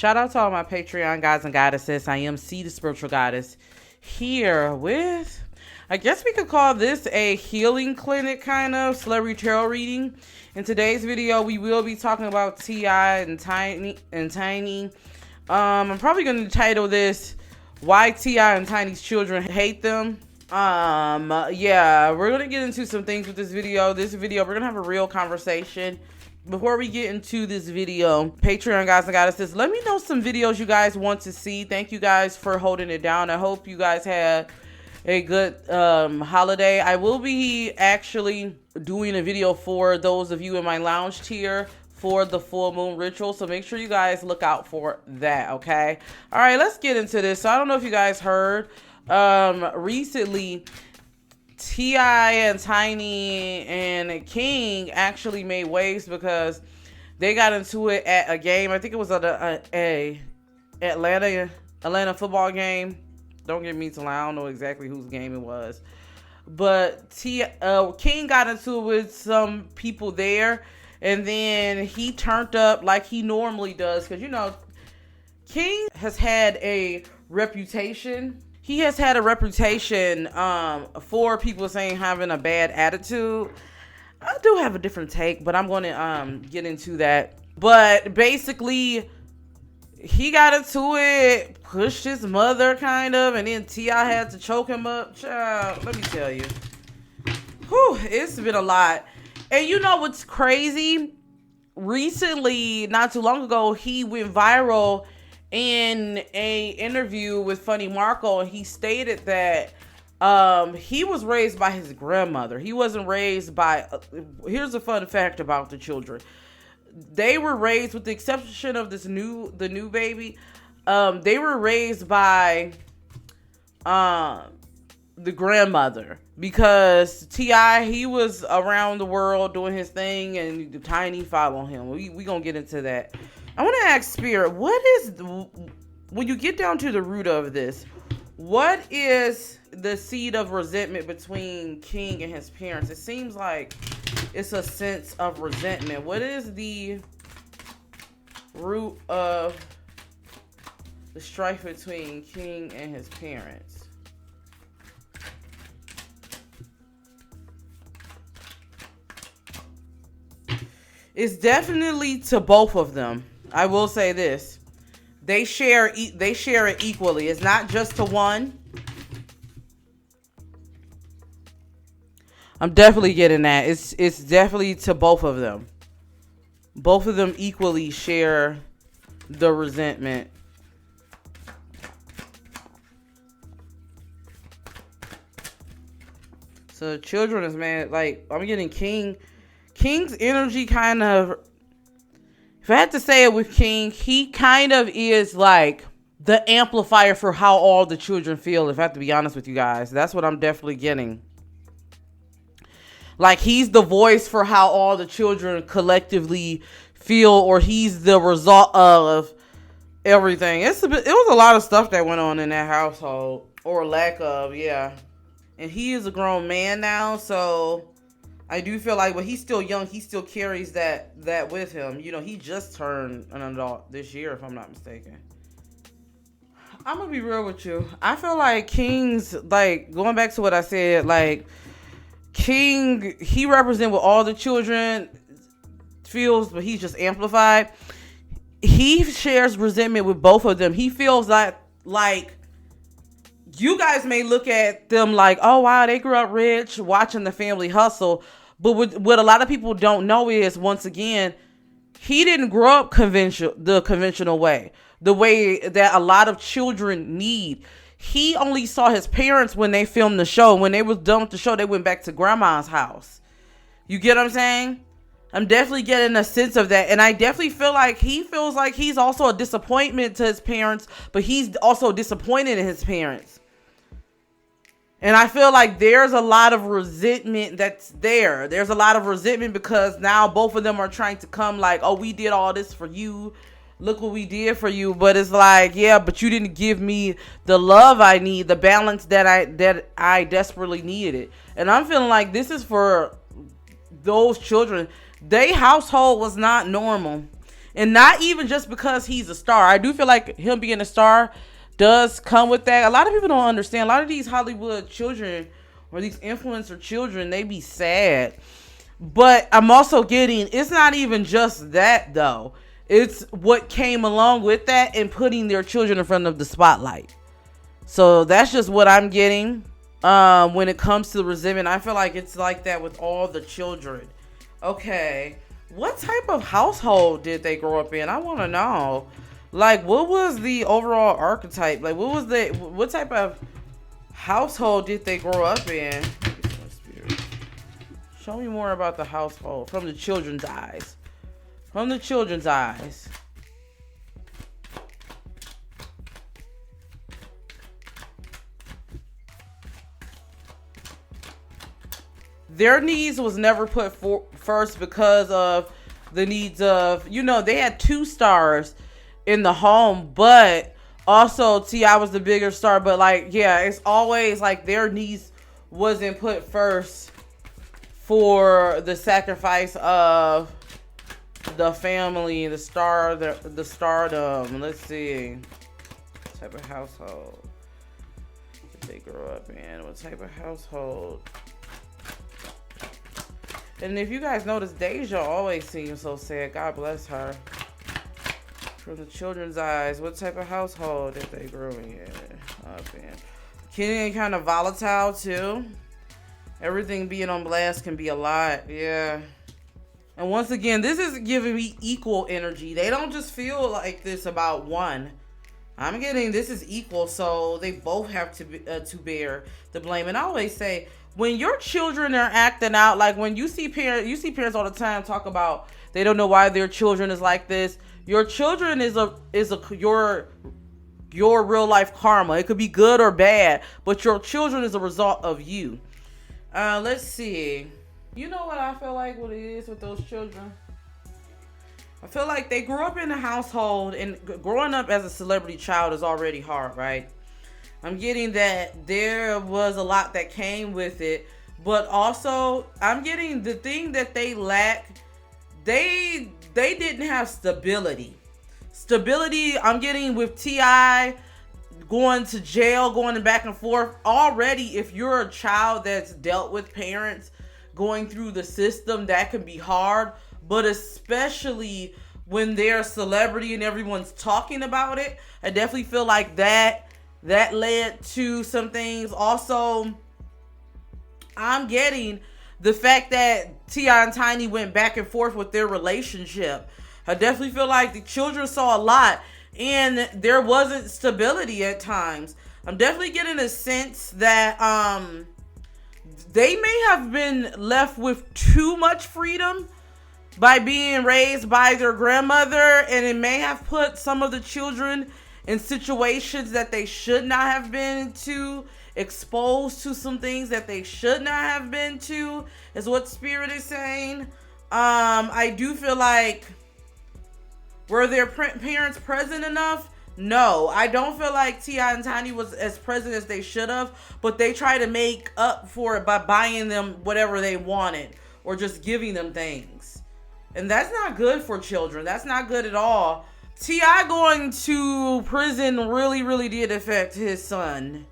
Shout out to all my Patreon guys and goddesses. I am C, the spiritual goddess, here with, I guess we could call this a healing clinic kind of celebrity tarot reading. In today's video, we will be talking about T.I. and Tiny. I'm probably going to title this Why T.I. and Tiny's Children Hate Them. Yeah, we're going to get into some things with this video. We're going to have a real conversation. Before we get into this video, Patreon guys and goddesses, let me know some videos you guys want to see. Thank you guys for holding it down. I hope you guys had a good holiday. I will be actually doing a video for those of you in my lounge tier for the full moon ritual, so make sure you guys look out for that. Okay, all right, let's get into this. So I don't know if you guys heard, recently T.I. and Tiny and King actually made waves because they got into it at a game. I think it was at a Atlanta football game. Don't get me to lie, I don't know exactly whose game it was. But King got into it with some people there, and then he turned up like he normally does. Because, you know, King has had a reputation. He has had a reputation for people saying having a bad attitude. I do have a different take, but I'm going to get into that. But basically, he got into it, pushed his mother kind of, and then T.I. had to choke him up. Child, let me tell you. Whew, it's been a lot. And you know what's crazy? Recently, not too long ago, he went viral in a interview with Funny Marco, and he stated that he was raised by his grandmother. He wasn't raised by, here's a fun fact about the children. They were raised, with the exception of the new baby, they were raised by the grandmother, because T.I., he was around the world doing his thing, and the Tiny followed him. We gonna get into that. I want to ask Spirit, when you get down to the root of this, what is the seed of resentment between King and his parents? It seems like it's a sense of resentment. What is the root of the strife between King and his parents? It's definitely to both of them. I will say this. They share it equally. It's not just to one. I'm definitely getting that. It's definitely to both of them. Both of them equally share the resentment. So children is mad. Like, I'm getting King's energy kind of, if I had to say it with King, he kind of is like the amplifier for how all the children feel, if I have to be honest with you guys. That's what I'm definitely getting. Like, he's the voice for how all the children collectively feel, or he's the result of everything. It was a lot of stuff that went on in that household, or lack of, yeah. And he is a grown man now, so I do feel like, when he's still young, he still carries that with him. You know, he just turned an adult this year, if I'm not mistaken. I'm going to be real with you. I feel like King's, like, going back to what I said, like, King, he represents what all the children feels, but he's just amplified. He shares resentment with both of them. He feels like you guys may look at them like, oh, wow, they grew up rich, watching the family hustle. But what a lot of people don't know is, once again, he didn't grow up the conventional way, the way that a lot of children need. He only saw his parents when they filmed the show. When they was done with the show, they went back to grandma's house. You get what I'm saying? I'm definitely getting a sense of that. And I definitely feel like he feels like he's also a disappointment to his parents, but he's also disappointed in his parents. And I feel like there's a lot of resentment that's there. There's a lot of resentment because now both of them are trying to come like, oh, we did all this for you. Look what we did for you. But it's like, yeah, but you didn't give me the love I need, the balance that I desperately needed it. And I'm feeling like this is for those children. Their household was not normal. And not even just because he's a star. I do feel like him being a star does come with that. A lot of people don't understand. A lot of these Hollywood children or these influencer children, they be sad. But I'm also getting, it's not even just that though. It's what came along with that and putting their children in front of the spotlight. So that's just what I'm getting when it comes to the resentment. I feel like it's like that with all the children. Okay, what type of household did they grow up in? I want to know. Like, what was the overall archetype? Like, what type of household did they grow up in? Show me more about the household from the children's eyes. From the children's eyes. Their needs was never put first because of the needs of, you know, they had 2 stars in the home, but also T.I. was the bigger star. But like, yeah, it's always like their needs wasn't put first for the sacrifice of the family, the stardom. Let's see. What type of household did they grow up in? What type of household? And if you guys notice, Deja always seems so sad. God bless her. From the children's eyes, what type of household did they grow up in? Kenny kind of volatile too. Everything being on blast can be a lot. Yeah. And once again, this is giving me equal energy. They don't just feel like this about one. I'm getting this is equal, so they both have to bear the blame. And I always say, when your children are acting out, like when you see parents all the time talk about they don't know why their children is like this. Your children is your real life karma. It could be good or bad, but your children is a result of you. Let's see. You know what I feel like what it is with those children? I feel like they grew up in a household, and growing up as a celebrity child is already hard, right? I'm getting that there was a lot that came with it, but also I'm getting the thing that they lack. They didn't have stability. Stability, I'm getting with T.I. going to jail, going back and forth. Already, if you're a child that's dealt with parents going through the system, that can be hard. But especially when they're a celebrity and everyone's talking about it, I definitely feel like that led to some things. Also, I'm getting the fact that T.I. and Tiny went back and forth with their relationship. I definitely feel like the children saw a lot and there wasn't stability at times. I'm definitely getting a sense that they may have been left with too much freedom by being raised by their grandmother, and it may have put some of the children in situations that they should not have been to, exposed to some things that they should not have been to, is what Spirit is saying. I do feel like, were their parents present enough? No, I don't feel like T.I. and Tiny was as present as they should have, but they try to make up for it by buying them whatever they wanted or just giving them things. And that's not good for children. That's not good at all. T.I. going to prison really, really did affect his son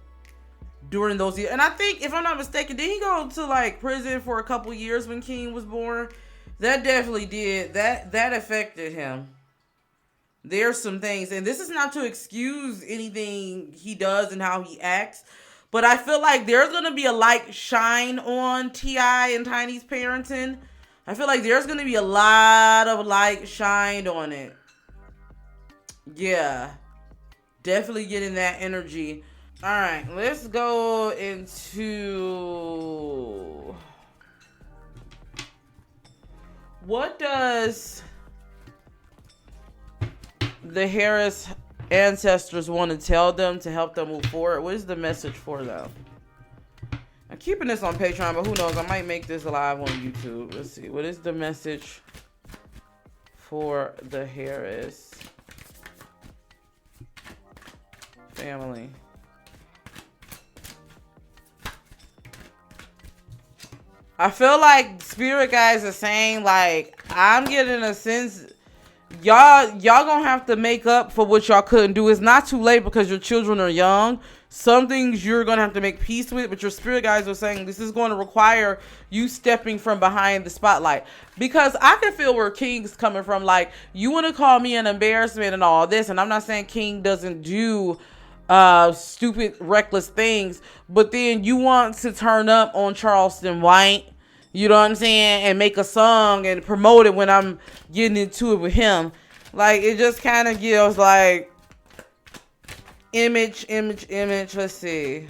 during those years. And I think, if I'm not mistaken, did he go to like prison for a couple years when King was born? That definitely did. That affected him. There's some things, and this is not to excuse anything he does and how he acts, but I feel like there's going to be a light shine on T.I. and Tiny's parenting. I feel like there's going to be a lot of light shined on it. Yeah, definitely getting that energy. All right, let's go into what does the Harris ancestors want to tell them to help them move forward. What is the message for them? I'm keeping this on Patreon, but who knows? I might make this live on YouTube. Let's see. What is the message for the Harris family? I feel like Spirit guys are saying, like, I'm getting a sense y'all gonna have to make up for what y'all couldn't do. It's not too late because your children are young. Some things you're gonna have to make peace with, but your spirit guides are saying this is going to require you stepping from behind the spotlight. Because I can feel where King's coming from. Like, you want to call me an embarrassment and all this, and I'm not saying King doesn't do stupid, reckless things, but then you want to turn up on Charleston White, you know what I'm saying, and make a song and promote it when I'm getting into it with him. Like, it just kind of gives like image. Let's see.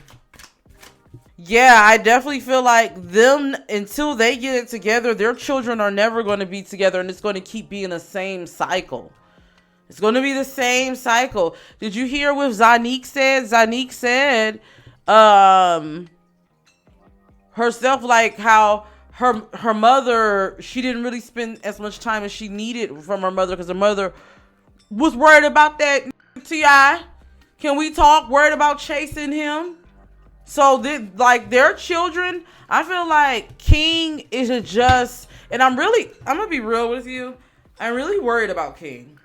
Yeah, I definitely feel like them, until they get it together, their children are never going to be together, and it's going to keep being the same cycle. It's going to be the same cycle. Did you hear what Zanique said? Zanique said herself, like how her mother, she didn't really spend as much time as she needed from her mother because her mother was worried about that T.I. Can we talk? Worried about chasing him. So, like, their children, I feel like King is just, and I'm going to be real with you. I'm really worried about King.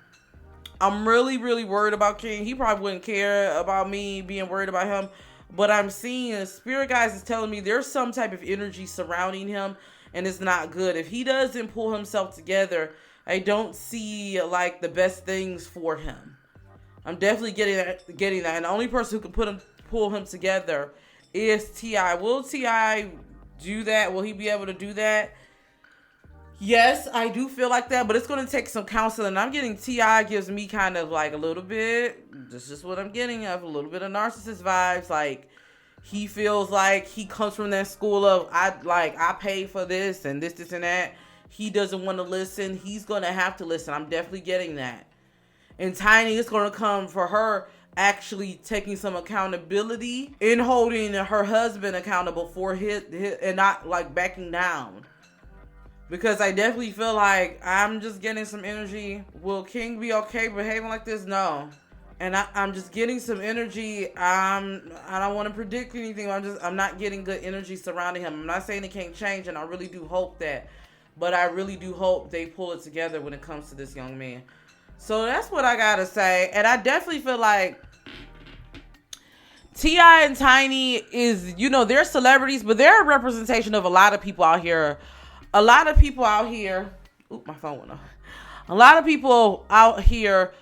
I'm really, really worried about King. He probably wouldn't care about me being worried about him. But I'm seeing spirit guides is telling me there's some type of energy surrounding him, and it's not good. If he doesn't pull himself together, I don't see like the best things for him. I'm definitely getting that. And the only person who can pull him together is T.I. Will T.I. do that? Will he be able to do that? Yes, I do feel like that, but it's going to take some counseling. I'm getting T.I. gives me kind of like a little bit, this is just what I'm getting of, a little bit of narcissist vibes. Like, he feels like he comes from that school of, I pay for this and this and that. He doesn't want to listen. He's going to have to listen. I'm definitely getting that. And Tiny is going to come for her actually taking some accountability and holding her husband accountable for his and not like backing down. Because I definitely feel like I'm just getting some energy. Will King be okay behaving like this? No. And I'm just getting some energy. I don't want to predict anything. I'm not getting good energy surrounding him. I'm not saying it can't change, and I really do hope that. But I really do hope they pull it together when it comes to this young man. So that's what I gotta say. And I definitely feel like T.I. and Tiny is, they're celebrities, but they're a representation of a lot of people out here. A lot of people out here, my phone went off. A lot of people out here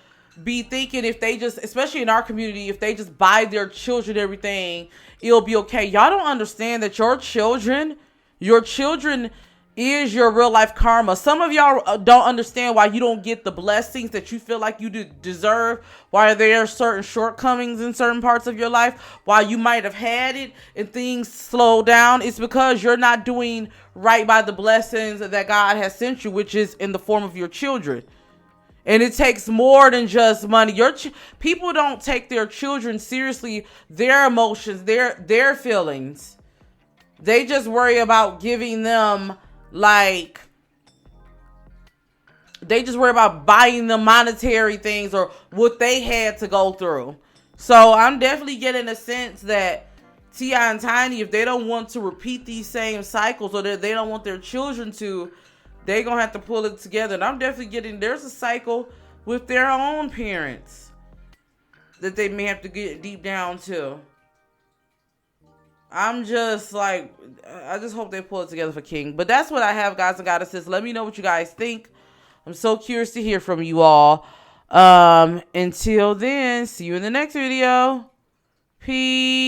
be thinking if they just, especially in our community, if they just buy their children everything, it'll be okay. Y'all don't understand that your children is your real life karma. Some of y'all don't understand why you don't get the blessings that you feel like you deserve, why there are certain shortcomings in certain parts of your life, why you might have had it and things slow down. It's because you're not doing right by the blessings that God has sent you, which is in the form of your children. And it takes more than just money. People don't take their children seriously, their emotions, their feelings. They just worry about giving them they just worry about buying them monetary things or what they had to go through. So I'm definitely getting a sense that T.I. and Tiny, if they don't want to repeat these same cycles or that they don't want their children to, they're going to have to pull it together. And I'm definitely getting, there's a cycle with their own parents that they may have to get deep down to. I'm just like, I just hope they pull it together for King. But that's what I have, guys and goddesses. Let me know what you guys think. I'm so curious to hear from you all. Until then, see you in the next video. Peace.